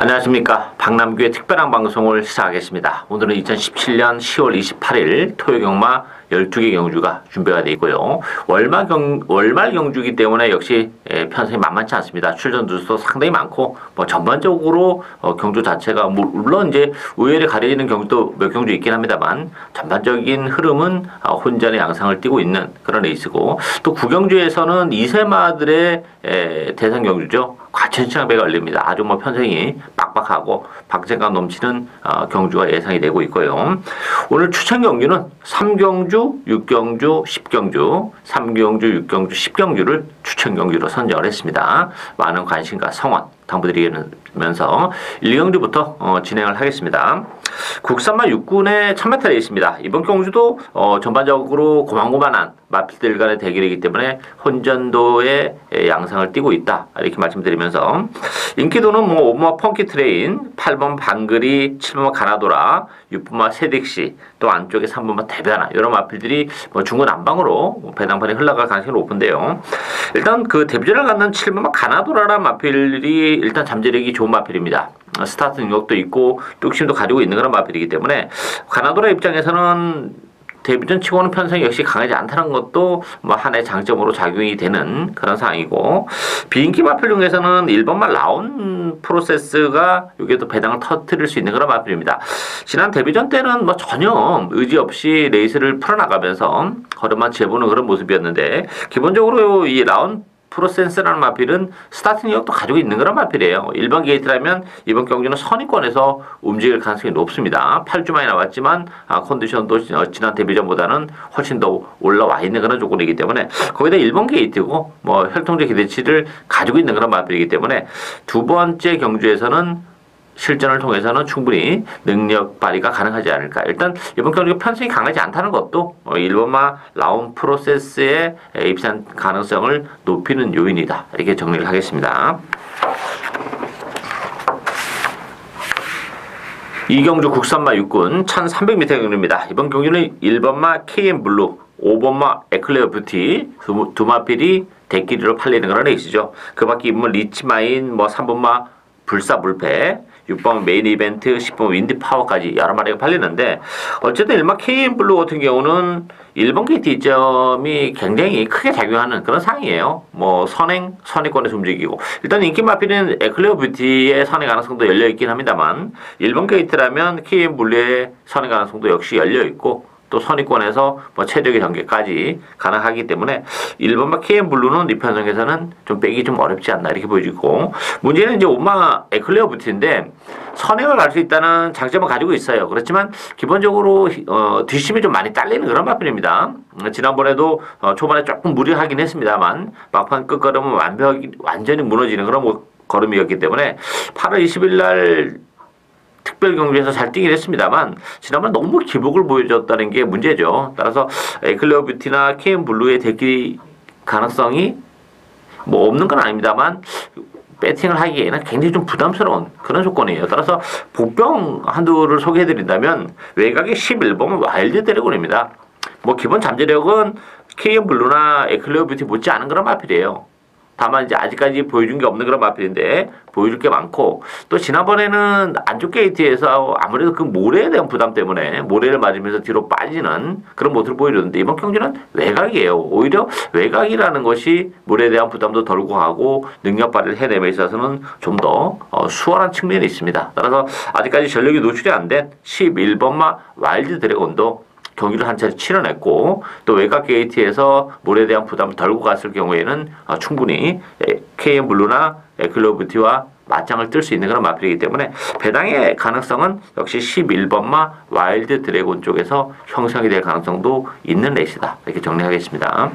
안녕하십니까. 박남규의 특별한 방송을 시작하겠습니다. 오늘은 2017년 10월 28일 토요경마 12개 경주가 준비가 되어 있고요. 월말 경주이기 때문에 역시 편성이 만만치 않습니다. 출전 두수도 상당히 많고 전반적으로 경주 자체가 물론 이제 우열에 가려지는 경주도 몇 경주 있긴 합니다만 전반적인 흐름은 혼전의 양상을 띠고 있는 그런 레이스고, 또 구경주에서는 2세마들의 대상 경주죠. 과천시장배가 열립니다. 아주 편성이 빡빡하고 박진감 넘치는 경주가 예상이 되고 있고요. 오늘 추천 경주는 3경주, 6경주, 10경주, 3경주, 6경주, 10경주를 추천 경주로 선정을 했습니다. 많은 관심과 성원 당부드리면서 1경주부터 진행을 하겠습니다. 국산마 6군의 1000m 레이스입니다. 이번 경주도 전반적으로 고만고만한 마필들 간의 대결이기 때문에 혼전도의 양상을 띠고 있다, 이렇게 말씀드리면서 인기도는 5번마 펑키 트레인, 8번 방글이, 7번마 가나도라, 6번마 세딕시, 또 안쪽에 3번마 대변화, 이런 마필들이 중구난방으로 배당판이 흘러갈 가능성이 높은데요. 일단 그 데뷔전을 갖는 7번마 가나도라라는 마필이 일단 잠재력이 좋은 마필입니다. 스타트 능력도 있고 뚝심도 가지고 있는 그런 마필이기 때문에 가나도라 입장에서는 데뷔전 치고는 편성이 역시 강하지 않다는 것도 하나의 장점으로 작용이 되는 그런 상황이고, 비인기 마필 중에서는 1번마 라운 프로세스가 여기에도 배당을 터뜨릴 수 있는 그런 마필입니다. 지난 데뷔전 때는 전혀 의지 없이 레이스를 풀어나가면서 걸음만 재보는 그런 모습이었는데, 기본적으로 이 라운 프로센스라는 마필은 스타트 능력도 가지고 있는 그런 마필이에요. 1번 게이트라면 이번 경기는 선위권에서 움직일 가능성이 높습니다. 8주 만에 나왔지만 컨디션도 지난 데뷔전보다는 훨씬 더 올라와 있는 그런 조건이기 때문에 거기다 1번 게이트고 혈통제 기대치를 가지고 있는 그런 마필이기 때문에 두 번째 경주에서는 실전을 통해서는 충분히 능력 발휘가 가능하지 않을까. 일단 이번 경기가 편성이 강하지 않다는 것도 1번마 라운 프로세스의 입산 가능성을 높이는 요인이다, 이렇게 정리를 하겠습니다. 이경주 국산마 6군 1300m 경주입니다. 이번 경주는 1번마 KM블루, 5번마 에클레어 뷰티 두 마필이 대끼리로 팔리는 그런 레이스죠. 그 밖에 리치마인, 3번마 불사불패, 6번 메인 이벤트, 10번 윈드파워까지 여러 마리가 팔리는데, 어쨌든 1번 KM블루 같은 경우는 1번 게이트 이점이 굉장히 크게 작용하는 그런 상황이에요. 선행권에서 움직이고, 일단 인기 마필은 에클레어 뷰티의 선행 가능성도 열려있긴 합니다만 1번 게이트라면 KM블루의 선행 가능성도 역시 열려있고, 또 선위권에서 최적의 전개까지 가능하기 때문에 1번마 KM블루는 이 편성에서는 좀 빼기 좀 어렵지 않나, 이렇게 보여지고, 문제는 이제 5번마 에클레어 뷰티인데 선행을 갈 수 있다는 장점을 가지고 있어요. 그렇지만 기본적으로 뒷심이 좀 많이 딸리는 그런 마필입니다. 지난번에도 초반에 조금 무리하긴 했습니다만 막판 끝걸음은 완전히 무너지는 그런 걸음이었기 때문에 8월 20일 날 특별 경주에서 잘 뛰긴 했습니다만 지난번 너무 기복을 보여줬다는 게 문제죠. 따라서 에클레어 뷰티나 KM블루의 대기 가능성이 없는 건 아닙니다만 배팅을 하기에는 굉장히 좀 부담스러운 그런 조건이에요. 따라서 복병 한두를 소개해드린다면 외곽의 11번 와일드 드래곤입니다. 기본 잠재력은 KM블루나 에클레어 뷰티 못지 않은 그런 마필이에요. 다만 이제 아직까지 보여준 게 없는 그런 마필인데 보여줄 게 많고, 또 지난번에는 안쪽 게이트에서 아무래도 그 모래에 대한 부담 때문에 모래를 맞으면서 뒤로 빠지는 그런 모습을 보여줬는데, 이번 경기는 외곽이에요. 오히려 외곽이라는 것이 모래에 대한 부담도 덜고 하고 능력 발휘를 해내에 있어서는 좀 더 수월한 측면이 있습니다. 따라서 아직까지 전력이 노출이 안 된 11번마 와일드 드래곤도 경기를 한 차례 치러냈고, 또 외곽 게이트에서 물에 대한 부담을 덜고 갔을 경우에는 충분히 KM블루나 에클레어 뷰티와 맞짱을 뜰 수 있는 그런 마필이기 때문에 배당의 가능성은 역시 11번마 와일드 드래곤 쪽에서 형성이 될 가능성도 있는 레이스다, 이렇게 정리하겠습니다.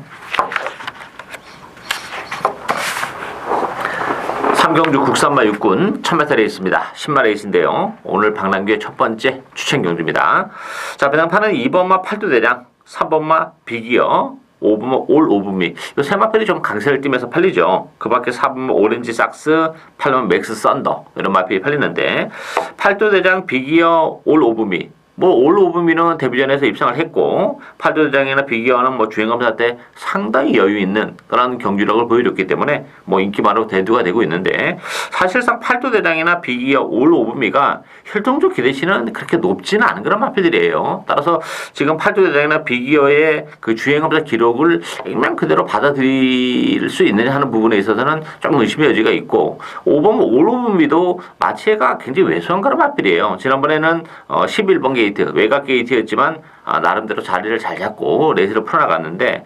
3경주 국산마 6군 1000m 레이스입니다. 10마 레이스인데요. 오늘 박남규의 첫 번째 추천 경주입니다. 자, 배당판은 2번마 팔도대장, 3번마 비기어, 5번마 올 오브미, 이 세 마필이 좀 강세를 띠면서 팔리죠. 그 밖에 4번마 오렌지 삭스, 8번마 맥스 썬더, 이런 마필이 팔리는데, 팔도대장, 비기어, 올 오브미 뭐 올 오브미는 데뷔전에서 입상을 했고 8도 대장이나 비기어는 뭐 주행검사 때 상당히 여유 있는 그런 경주력을 보여줬기 때문에 뭐 인기 많고 대두가 되고 있는데 사실상 8도 대장이나 비기어 올 오브미가 혈통적 기대치는 그렇게 높지는 않은 그런 마필들이에요. 따라서 지금 8도 대장이나 비기어의 그 주행검사 기록을 액면 그대로 받아들일 수 있느냐 하는 부분에 있어서는 좀 의심의 여지가 있고 올 오브미도 마체가 굉장히 왜소한 그런 마필이에요. 지난번에는 11번 게이트 외곽 게이트였지만 나름대로 자리를 잘 잡고 레이스를 풀어나갔는데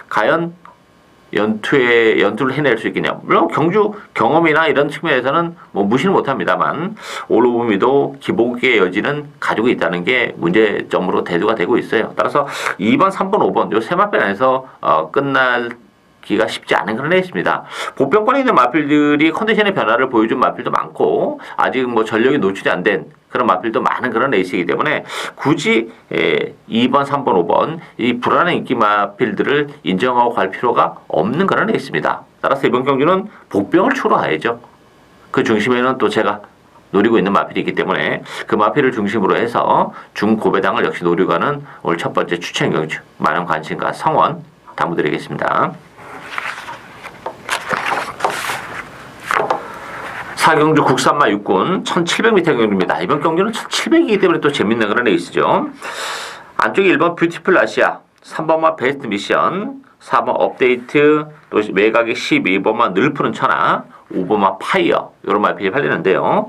과연 연투를 해낼 수 있겠냐. 물론 경주 경험이나 이런 측면에서는 뭐 무시는 못합니다만 올로브미도 기복의 여지는 가지고 있다는 게 문제점으로 대두가 되고 있어요. 따라서 2번, 3번, 5번 요 세 마필 안에서 끝날 기가 쉽지 않은 그런 레이스입니다. 보병권에 있는 마필들이 컨디션의 변화를 보여준 마필도 많고 아직 뭐 전력이 노출이 안 된 그런 마필도 많은 그런 레이스이기 때문에 굳이 2번, 3번, 5번 이 불안한 인기 마필들을 인정하고 갈 필요가 없는 그런 레이스입니다. 따라서 이번 경기는 복병을 추로해야죠. 그 중심에는 또 제가 노리고 있는 마필이기 때문에 그 마필을 중심으로 해서 중고배당을 역시 노리고 가는 오늘 첫 번째 추천 경주 많은 관심과 성원 당부드리겠습니다. 4경주 국산마 육군 1700m 경주입니다. 이번 경주는 1700이기 때문에 또 재밌는 그런 레이스죠. 안쪽에 1번 뷰티풀 아시아, 3번마 베스트 미션, 4번 업데이트, 또 외곽에 12번마 늘 푸른 천하, 5번마 파이어 이런 마필이 팔리는데요.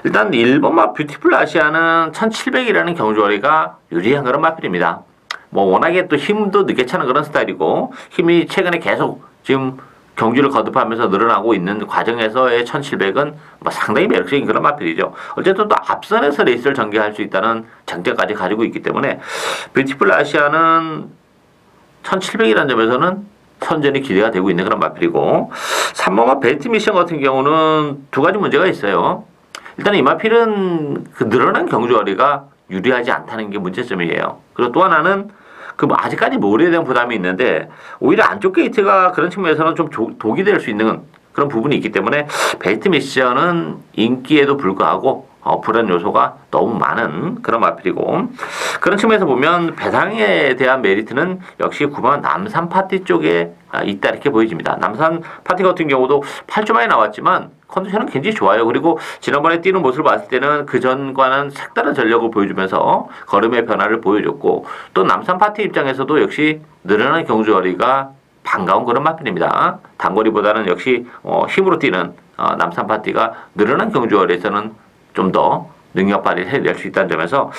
일단 1번마 뷰티풀 아시아는 1700이라는 경주거리가 유리한 그런 마필입니다. 뭐 워낙에 또 힘도 늦게 차는 그런 스타일이고 힘이 최근에 계속 지금 경주를 거듭하면서 늘어나고 있는 과정에서의 1700은 뭐 상당히 매력적인 그런 마필이죠. 어쨌든 또 앞선에서 레이스를 전개할 수 있다는 장점까지 가지고 있기 때문에 뷰티풀 아시아는 1700이라는 점에서는 선전이 기대가 되고 있는 그런 마필이고 3번마 베티 미션 같은 경우는 두 가지 문제가 있어요. 일단 이 마필은 그 늘어난 경주거리가 유리하지 않다는 게 문제점이에요. 그리고 또 하나는 그 아직까지 모래에 대한 부담이 있는데 오히려 안쪽 게이트가 그런 측면에서는 좀 독이 될 수 있는 그런 부분이 있기 때문에 베이트 미션은 인기에도 불구하고 불안 요소가 너무 많은 그런 마필이고 그런 측면에서 보면 배당에 대한 메리트는 역시 9번 남산 파티 쪽에 있다 이렇게 보여집니다. 남산 파티 같은 경우도 8주 만에 나왔지만 컨디션은 굉장히 좋아요. 그리고 지난번에 뛰는 모습을 봤을 때는 그 전과는 색다른 전력을 보여주면서 걸음의 변화를 보여줬고 또 남산 파티 입장에서도 역시 늘어나는 경주거리가 반가운 그런 마필입니다. 단거리보다는 역시 힘으로 뛰는 남산 파티가 늘어난 경주거리에서는 좀 더 능력 발휘를 해낼 수 있다는 점에서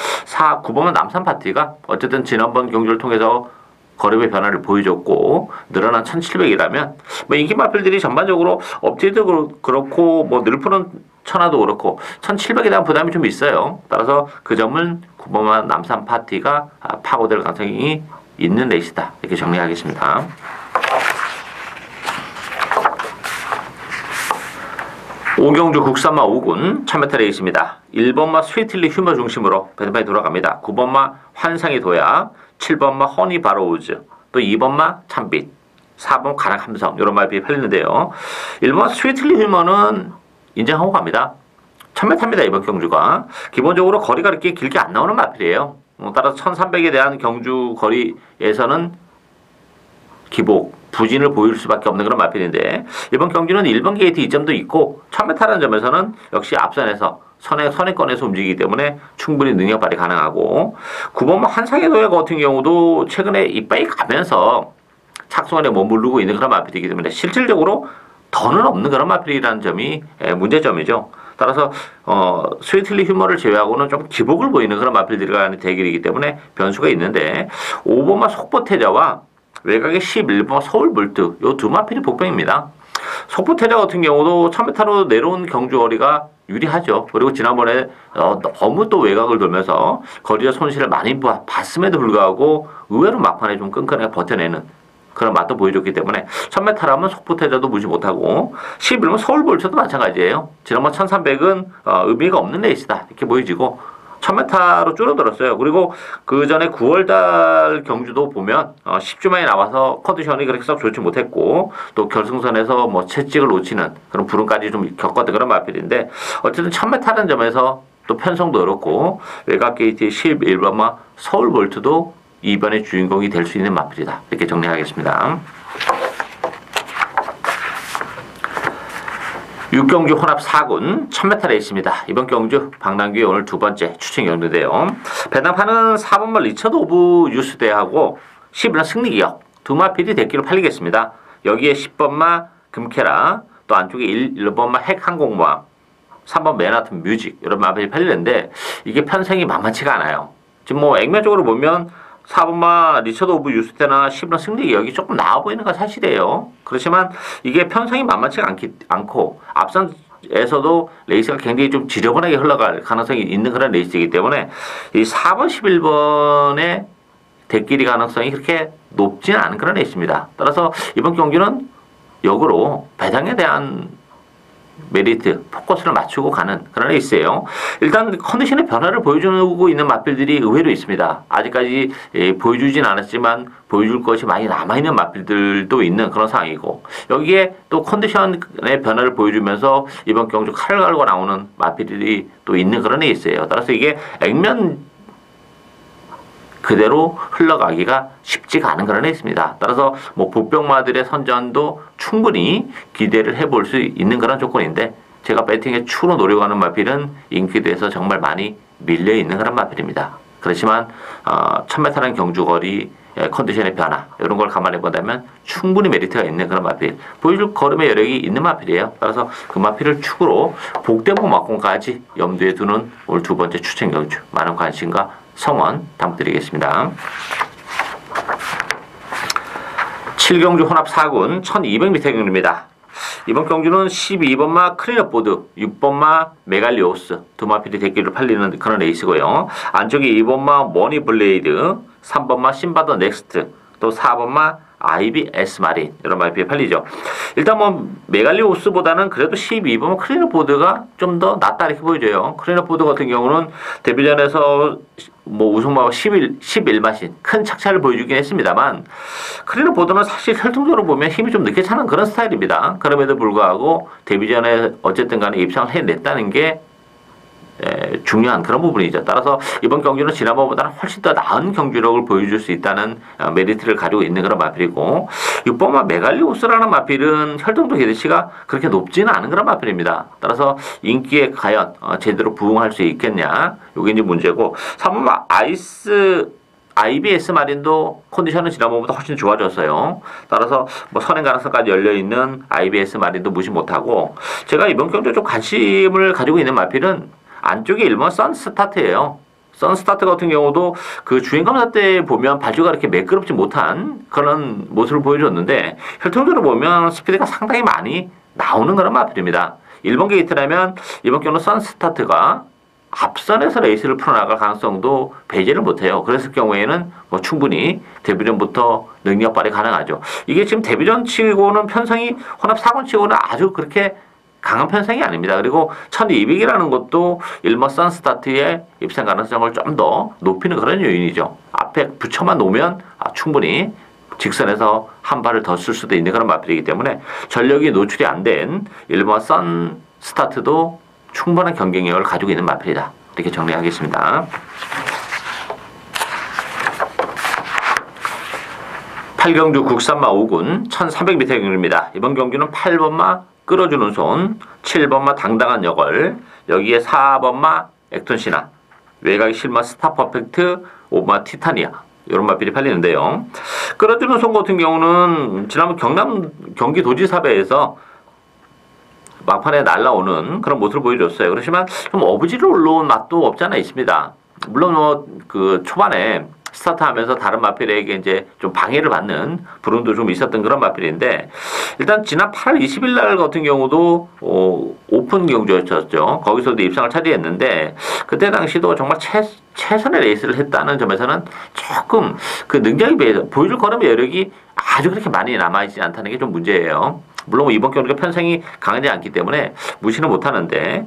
9번은 남산 파티가 어쨌든 지난번 경주를 통해서 걸음의 변화를 보여줬고 늘어난 1700이라면 뭐 인기 마필들이 전반적으로 업데이트도 그렇고 뭐 늘푸른 천하도 그렇고 1700에 대한 부담이 좀 있어요. 따라서 그 점은 9번만 남산 파티가 파고들 가능성이 있는 레이스다 이렇게 정리하겠습니다. 5경주 국산마 5군 1000m 레이스입니다. 1번마 스위틀리 휴머 중심으로 배드판이 돌아갑니다. 9번마 환상의 도약, 7번마 허니 바로우즈, 또 2번마 참빛, 4번 가락 함성 이런 말이 팔리는데요. 1번마 스위틀리 휴머는 인정하고 갑니다. 1000m입니다. 이번 경주가 기본적으로 거리가 이렇게 길게 안 나오는 마필이에요. 따라서 1300에 대한 경주 거리에서는 기복, 부진을 보일 수밖에 없는 그런 마필인데 이번 경주는 1번 게이트 2점도 있고 1000m라는 점에서는 역시 앞선에서 선행권에서 움직이기 때문에 충분히 능력 발휘 가능하고 9번 한상의 도약 같은 경우도 최근에 이빠이 가면서 착순환에 머무르고 있는 그런 마필이기 때문에 실질적으로 더는 없는 그런 마필이라는 점이 문제점이죠. 따라서 스위틀리 휴머를 제외하고는 좀 기복을 보이는 그런 마필들이 가는 대결이기 때문에 변수가 있는데 5번마 속보태자와 외곽의 11번 서울볼트 요 두 마필이 복병입니다. 속보태자 같은 경우도 1000m로 내려온 경주거리가 유리하죠. 그리고 지난번에 너무 또 외곽을 돌면서 거리의 손실을 많이 봤음에도 불구하고 의외로 막판에 좀 끈끈하게 버텨내는 그런 맛도 보여줬기 때문에 1000m라면 속보태자도 무시 못하고 11번 서울볼트도 마찬가지예요. 지난번 1300은 의미가 없는 레이스다 이렇게 보여지고 1000m로 줄어들었어요. 그리고 그 전에 9월달 경주도 보면 10주 만에 나와서 컨디션이 그렇게 썩 좋지 못했고 또 결승선에서 뭐 채찍을 놓치는 그런 불운까지 좀 겪었던 그런 마필인데 어쨌든 1000m라는 점에서 또 편성도 어렵고 외곽 게이트 11번마 서울볼트도 이번의 주인공이 될 수 있는 마필이다. 이렇게 정리하겠습니다. 6경주 혼합 4군 1000m 레이스입니다. 이번 경주 박남규의 오늘 두 번째 추천 경주인데요. 배당판은 4번마 리처드 오브 유스대하고 11번 승리기억 두 마필이 대기로 팔리겠습니다. 여기에 10번마 금케라 또 안쪽에 1번마 핵항공모함 3번 맨하튼 뮤직 이런 마필이 팔리는데 이게 편성이 만만치가 않아요. 지금 뭐 액면적으로 보면 4번마 리처드 오브 유스테나 10번 승리기억이 조금 나아 보이는 건 사실이에요. 그렇지만 이게 편성이 만만치가 않고 앞선에서도 레이스가 굉장히 좀 지저분하게 흘러갈 가능성이 있는 그런 레이스이기 때문에 이 4번 11번의 대끼리 가능성이 그렇게 높지는 않은 그런 레이스입니다. 따라서 이번 경기는 역으로 배당에 대한 메리트, 포커스를 맞추고 가는 그런 레이스예요. 일단 컨디션의 변화를 보여주고 있는 마필들이 의외로 있습니다. 아직까지 보여주진 않았지만 보여줄 것이 많이 남아있는 마필들도 있는 그런 상황이고 여기에 또 컨디션의 변화를 보여주면서 이번 경주 칼을 갈고 나오는 마필들이 또 있는 그런 레이스예요. 따라서 이게 액면 그대로 흘러가기가 쉽지가 않은 그런 레이스입니다. 따라서 뭐 보병마들의 선전도 충분히 기대를 해볼 수 있는 그런 조건인데 제가 배팅에 추로 노려가는 마필은 인기도에서 정말 많이 밀려있는 그런 마필입니다. 그렇지만 1000m라는 경주거리 컨디션의 변화 이런 걸 감안해 본다면 충분히 메리트가 있는 그런 마필 보여줄 걸음의 여력이 있는 마필이에요. 따라서 그 마필을 축으로 복대봉 막공까지 염두에 두는 오늘 두 번째 추천 경주 많은 관심과 성원 담드리겠습니다. 7경주 혼합 4군 1200m 경주입니다. 이번 경주는 12번마 클리너보드, 6번마 메갈리오스 두 마필이 대기를 팔리는 그런 레이스고요. 안쪽에 2번마 머니블레이드, 3번마 신바더 넥스트, 또 4번마 IBS 마린 이런 마필이 팔리죠. 일단 뭐 메갈리오스보다는 그래도 12번 클리너보드가 좀 더 낫다 이렇게 보여져요. 클리너보드 같은 경우는 데뷔전에서 뭐 우승마와 11마신 큰 착차를 보여주긴 했습니다만 클리너보드는 사실 혈통적으로 보면 힘이 좀 늦게 차는 그런 스타일입니다. 그럼에도 불구하고 데뷔전에 어쨌든 간에 입상을 해냈다는 게 중요한 그런 부분이죠. 따라서 이번 경기는 지난번보다는 훨씬 더 나은 경주력을 보여줄 수 있다는 메리트를 가지고 있는 그런 마필이고 6번마 메갈리오스라는 마필은 혈통도 기대치가 그렇게 높지는 않은 그런 마필입니다. 따라서 인기에 과연 제대로 부응할 수 있겠냐 이게 이제 문제고 3번마 IBS 마린도 컨디션은 지난번보다 훨씬 좋아졌어요. 따라서 뭐 선행 가능성까지 열려있는 IBS 마린도 무시 못하고 제가 이번 경주에 좀 관심을 가지고 있는 마필은 안쪽에 1번 선스타트예요. 선스타트 같은 경우도 그 주행검사 때 보면 발주가 이렇게 매끄럽지 못한 그런 모습을 보여줬는데 혈통적으로 보면 스피드가 상당히 많이 나오는 그런 마필입니다. 1번 게이트라면 이번 경우는 선스타트가 앞선에서 레이스를 풀어나갈 가능성도 배제를 못해요. 그랬을 경우에는 뭐 충분히 데뷔전부터 능력 발휘 가능하죠. 이게 지금 데뷔전 치고는 편성이 혼합 4군 치고는 아주 그렇게 강한 편성이 아닙니다. 그리고 1200이라는 것도 1번 선스타트의 입상 가능성을 좀 더 높이는 그런 요인이죠. 앞에 붙여만 놓으면 충분히 직선에서 한 발을 더 쓸 수도 있는 그런 마필이기 때문에 전력이 노출이 안 된 1번 선스타트도 충분한 경쟁력을 가지고 있는 마필이다. 이렇게 정리하겠습니다. 8경주 국산마 5군 1300m 경주입니다. 이번 경주는 8번마 끌어주는 손, 7번마 당당한 역을, 여기에 4번마 액톤시나, 외곽이 실마 스타 퍼펙트, 5번마 티타니아 이런 마필이 팔리는데요. 끌어주는 손 같은 경우는 지난번 경기도지사배에서 막판에 날라오는 그런 모습을 보여줬어요. 그렇지만 좀 어부지를 올라온 맛도 없지 않아 있습니다. 물론 뭐 그 초반에 스타트하면서 다른 마필에게 이제 좀 방해를 받는 불운도 좀 있었던 그런 마필인데 일단 지난 8월 20일 날 같은 경우도 오픈 경주였죠. 거기서도 입상을 차지했는데 그때 당시도 정말 최선의 레이스를 했다는 점에서는 조금 그 능력에 비해서 보여줄 걸음의 여력이 아주 그렇게 많이 남아있지 않다는 게 좀 문제예요. 물론 이번 경기가 편성이 강하지 않기 때문에 무시는 못하는데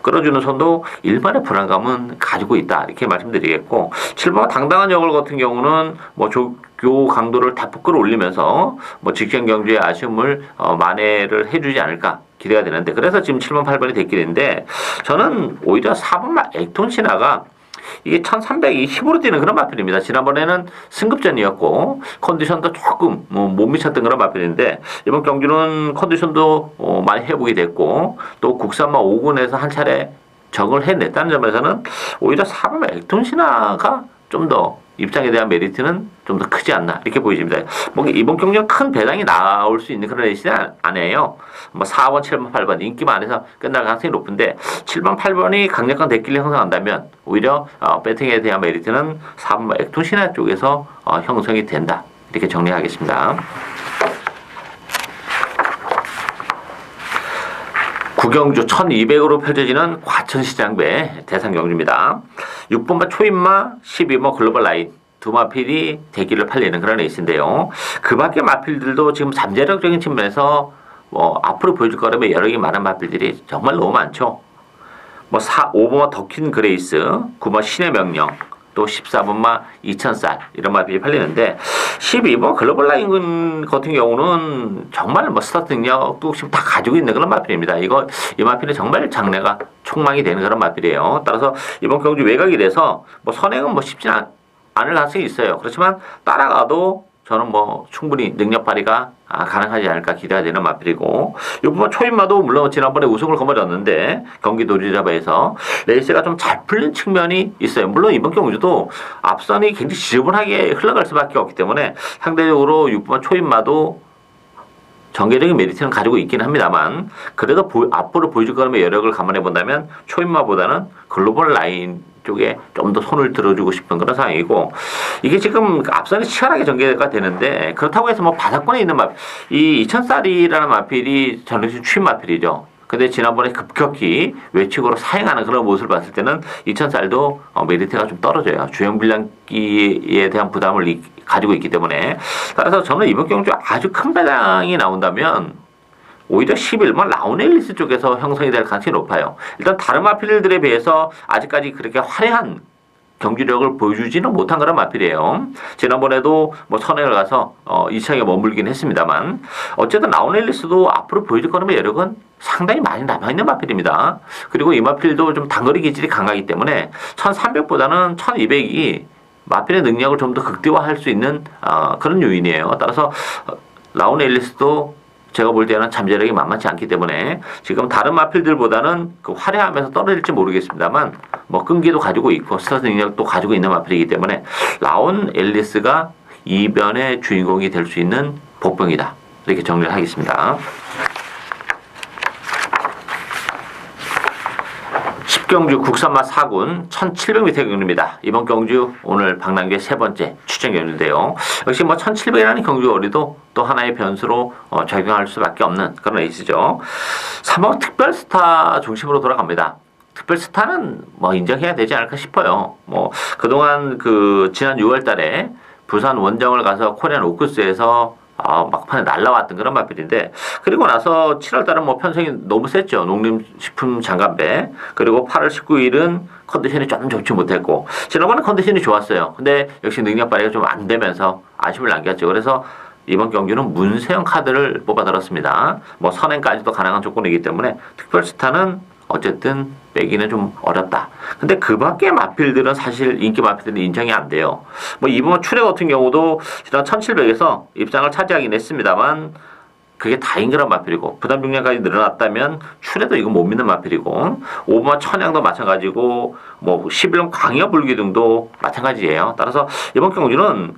끌어주는 손도 일반의 불안감은 가지고 있다 이렇게 말씀드리겠고 7번 당당한 역을 같은 경우는 뭐 조교 강도를 다폭 끌어올리면서 뭐 직전 경주의 아쉬움을 만회를 해주지 않을까 기대가 되는데 그래서 지금 7번, 8번이 됐길인데 저는 오히려 4번 액톤 신화가 이게 1320으로 뛰는 그런 마필입니다. 지난번에는 승급전이었고 컨디션도 조금 못 미쳤던 그런 마필인데 이번 경기는 컨디션도 많이 회복이 됐고 또 국산마 5군에서 한 차례 적응을 해냈다는 점에서는 오히려 4번 액톤 신화가 좀 더 입장에 대한 메리트는 좀 더 크지 않나 이렇게 보여집니다. 뭐 이번 경기는 큰 배당이 나올 수 있는 그런 레이스는 아니에요. 뭐 4번, 7번, 8번 인기만 해서 끝날 가능성이 높은데 7번, 8번이 강력한 데킬을 형성한다면 오히려 배팅에 대한 메리트는 4번 액톤 신화 쪽에서 형성이 된다 이렇게 정리하겠습니다. 구경주 1200으로 펼쳐지는 과천시장배 대상경주입니다. 6번마 초인마, 12번 글로벌 라인 두 마필이 대기를 팔리는 그런 레이스인데요. 그 밖에 마필들도 지금 잠재력적인 측면에서 앞으로 보여줄 거라면 여러 개 많은 마필들이 정말 너무 많죠. 5번마 더킨 그레이스, 9번 신의 명령, 또 14번마 2000쌀 이런 마필이 팔리는데 12번 글로벌 라인 같은 경우는 정말 스타트 능력도 지금 다 가지고 있는 그런 마필입니다. 이 마필은 정말 장래가 촉망이 되는 그런 마필이에요. 따라서 이번 경주 외곽이 돼서 선행은 쉽지는 않을 가능성이 있어요. 그렇지만 따라가도 저는 충분히 능력 발휘가 가능하지 않을까 기대가 되는 마필이고 이번 초인마도 물론 지난번에 우승을 거머쥐었는데 경기도 리자바에서 레이스가 좀 잘 풀린 측면이 있어요. 물론 이번 경주도 앞선이 굉장히 지저분하게 흘러갈 수밖에 없기 때문에 상대적으로 6번 초인마도 전개적인 메리트는 가지고 있긴 합니다만 그래도 앞으로 보여줄 거라면 여력을 감안해 본다면 초인마보다는 글로벌 라인 쪽에 좀 더 손을 들어주고 싶은 그런 상황이고 이게 지금 앞선이 치열하게 전개가 되는데 그렇다고 해서 바닥권에 있는 이 2000쌀이라는 마필이 전력식 추임 마필이죠. 근데 지난번에 급격히 외측으로 사행하는 그런 모습을 봤을 때는 2000쌀도 메리트가 좀 떨어져요. 주행 불량기에 대한 부담을 가지고 있기 때문에 따라서 저는 이번 경주 아주 큰 배당이 나온다면 오히려 11번 라운엘리스 쪽에서 형성이 될 가능성이 높아요. 일단 다른 마필들에 비해서 아직까지 그렇게 화려한 경기력을 보여주지는 못한 그런 마필이에요. 지난번에도 선행을 가서 2차에 머물긴 했습니다만 어쨌든 라운엘리스도 앞으로 보여줄 거라면 여력은 상당히 많이 남아있는 마필입니다. 그리고 이 마필도 좀 단거리 기질이 강하기 때문에 1300보다는 1200이 마필의 능력을 좀 더 극대화할 수 있는 그런 요인이에요. 따라서 라운엘리스도 제가 볼 때는 잠재력이 만만치 않기 때문에 지금 다른 마필들보다는 그 화려하면서 떨어질지 모르겠습니다만 끈기도 가지고 있고 스타트 능력도 가지고 있는 마필이기 때문에 라온 앨리스가 이변의 주인공이 될 수 있는 복병이다 이렇게 정리를 하겠습니다. 10경주 국산마 4군 1700m 경주입니다. 이번 경주 오늘 박람회 세 번째 추천 경주인데요. 역시 1700이라는 경주거리도 또 하나의 변수로 적용할 수밖에 없는 그런 레이스죠. 3번 특별스타 중심으로 돌아갑니다. 특별스타는 인정해야 되지 않을까 싶어요. 그동안 지난 6월 달에 부산 원정을 가서 코리안 오크스에서 막판에 날라왔던 그런 마필인데 그리고 나서 7월달은 편성이 너무 셌죠. 농림식품 장갑배. 그리고 8월 19일은 컨디션이 좀 좋지 못했고 지난번에 컨디션이 좋았어요. 근데 역시 능력 발휘가 좀 안 되면서 아쉬움을 남겼죠. 그래서 이번 경기는 문세영 카드를 뽑아 들었습니다. 선행까지도 가능한 조건이기 때문에 특별스타는 어쨌든 빼기는 좀 어렵다. 근데 그 밖의 마필들은 사실 인기 마필들은 인정이 안 돼요. 이번 출애 같은 경우도 지난 1700에서 입장을 차지하긴 했습니다만 그게 다인 그런 마필이고 부담 중량까지 늘어났다면 출애도 이거 못 믿는 마필이고 5번 천양도 마찬가지고 11번 광역불기 등도 마찬가지예요. 따라서 이번 경주는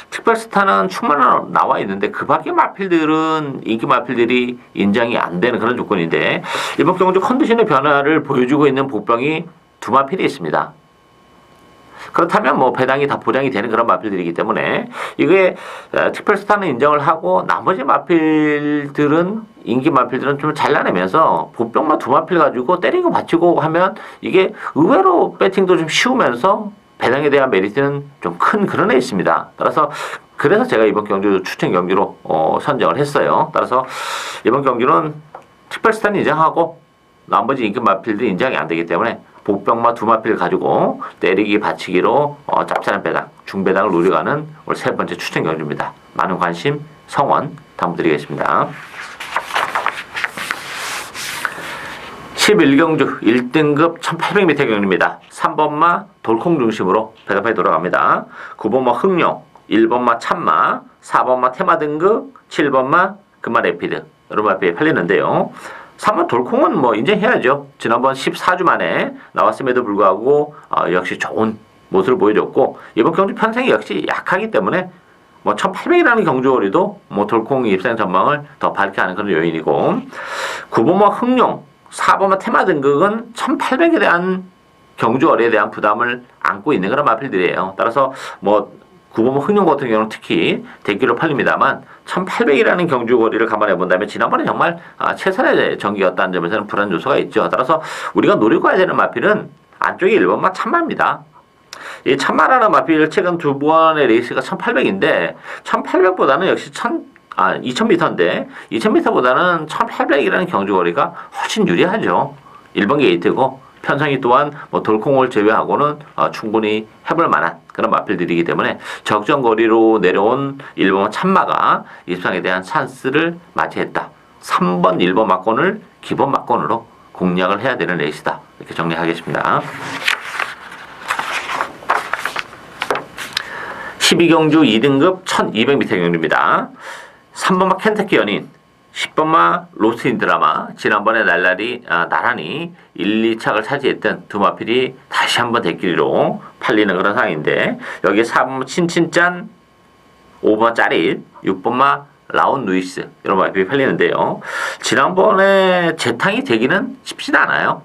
특별스타는 충분히 나와 있는데 그 밖의 마필들은 인기 마필들이 인정이 안 되는 그런 조건인데 이번 경주 컨디션의 변화를 보여주고 있는 복병이 두 마필이 있습니다. 그렇다면 배당이 다 보장이 되는 그런 마필들이기 때문에 이게 특별스타는 인정을 하고 나머지 마필들은 인기 마필들은 좀 잘라내면서 복병만 두 마필 가지고 때리고 받치고 하면 이게 의외로 배팅도 좀 쉬우면서 배당에 대한 메리트는 좀 큰 그런 애 있습니다. 따라서 그래서 제가 이번 경주 추천 경기로 선정을 했어요. 따라서 이번 경기는 특별스타는 인정하고 나머지 인기 마필들이 인정이 안 되기 때문에 복병마 두 마필 가지고 때리기 받치기로 짭짤한 배당, 중배당을 노려가는 오늘 세 번째 추천 경주입니다. 많은 관심, 성원 당부드리겠습니다. 11경주 1등급 1800m 경주입니다. 3번마 돌콩 중심으로 배달판이 돌아갑니다. 9번마 흥룡, 1번마 참마, 4번마 테마 등급, 7번마 금마 레피드 이런 마필이 팔리는데요. 3번 돌콩은 뭐 인정해야죠. 지난번 14주 만에 나왔음에도 불구하고 역시 좋은 모습을 보여줬고, 이번 경주 편성이 역시 약하기 때문에 뭐 1800이라는 경주거리도 뭐 돌콩 입상 전망을 더 밝게 하는 그런 요인이고, 9번마 흥룡, 4번마 테마 등급은 1800에 대한 경주거리에 대한 부담을 안고 있는 그런 마필들이에요. 따라서 뭐 9번마 흥룡 같은 경우는 특히 대기로 팔립니다만 1800이라는 경주거리를 감안해 본다면 지난번에 정말 최선의 전기였다는 점에서는 불안 요소가 있죠. 따라서 우리가 노리고 가야 되는 마필은 안쪽에 1번마 참마입니다. 이 참마라는 마필 최근 두 번의 레이스가 1800인데 1800보다는 역시 2000m인데 2000m보다는 1800이라는 경주거리가 훨씬 유리하죠. 1번 게이트고 편성이 또한 뭐 돌콩을 제외하고는 충분히 해볼 만한 그런 마필들이기 때문에 적정거리로 내려온 1번 참마가 입상에 대한 찬스를 맞이했다. 3번 1번 막권을 기본 막권으로 공략을 해야 되는 레이스다. 이렇게 정리하겠습니다. 12경주 2등급 1200m 경주입니다. 3번마 켄터키 연인, 10번마 로스인 드라마, 지난번에 나란히 1, 2착을 차지했던 두 마필이 다시 한번 대끼리로 팔리는 그런 상황인데, 여기에 4번마 친친짠, 5번마 짜릿, 6번마 라온 루이스 이런 마필이 팔리는데요. 지난번에 재탕이 되기는 쉽지는 않아요.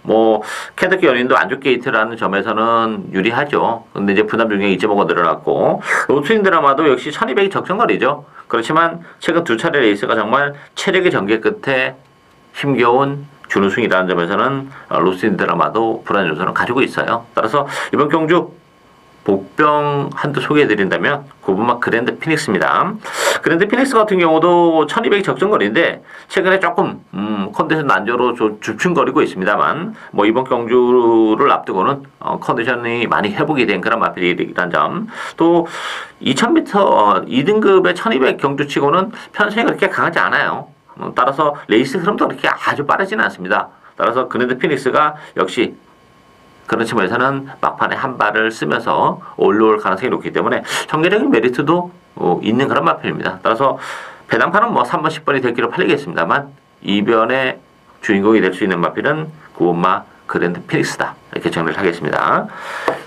뭐 켄터키 연인도 안쪽 게이트라는 점에서는 유리하죠. 근데 이제 부담 중에 2.5가 늘어났고, 로스인 드라마도 역시 1200이 적정거리죠. 그렇지만 최근 두 차례 레이스가 정말 체력의 전개 끝에 힘겨운 준우승이라는 점에서는 로스인 드라마도 불안 요소는 가지고 있어요. 따라서 이번 경주 복병 한두 소개해드린다면 9번마 그랜드 피닉스입니다. 그랜드 피닉스 같은 경우도 1200이 적정거리인데 최근에 조금 컨디션 난조로 주춤거리고 있습니다만, 뭐 이번 경주를 앞두고는 컨디션이 많이 회복이 된 그런 마필이라는 점, 또 2000m 2등급의 1200 경주치고는 편성이 그렇게 강하지 않아요. 따라서 레이스 흐름도 그렇게 아주 빠르지는 않습니다. 따라서 그랜드 피닉스가 역시 그런 측면에서는 막판에 한 발을 쓰면서 올라올 가능성이 높기 때문에 전개적인 메리트도 있는 그런 마필입니다. 따라서 배당판은 뭐 3번, 10번이 대기로 팔리겠습니다만 이변의 주인공이 될 수 있는 마필은 9번마 그랜드 피닉스다. 이렇게 정리를 하겠습니다.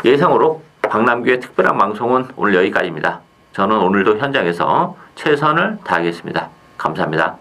예상으로 박남규의 특별한 방송은 오늘 여기까지입니다. 저는 오늘도 현장에서 최선을 다하겠습니다. 감사합니다.